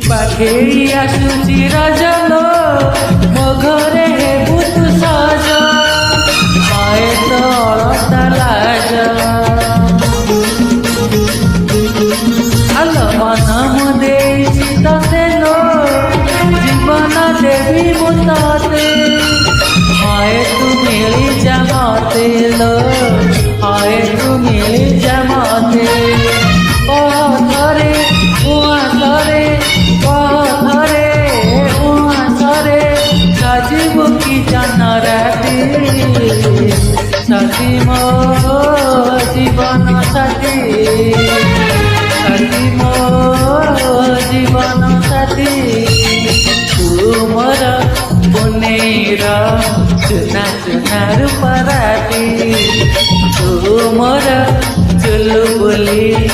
ପାଖେଇ ଆସୁଛି ରଜଲ ମୋ ଘରେ ହେବୁ ତୁ ସଜ ମାଏ ତ ଅଳତା ଲାଜ ଆଲୋ ମନ ମୁଁ ଦେଇଛି ତତେ ଲୋ ଜୀବନ ଦେବି ମୁଁ ତତେ ହାଏ ତୁ ମିଳିଯା ମତେ ଲୋ ହାଏ ତୁ ମିଳିଯା ମତେ ପଥରେ ଉଆଁସରେ ପଥରେ ଉଆଁସରେ ସାଜିବୁ କି ଜନ ରାତି ସାଥୀ ମୋ জীবন সাথী সাথী মো জীবন সাথী তুমর বনেইর চুনা চুনার পরাতি তুমর চুলু বলি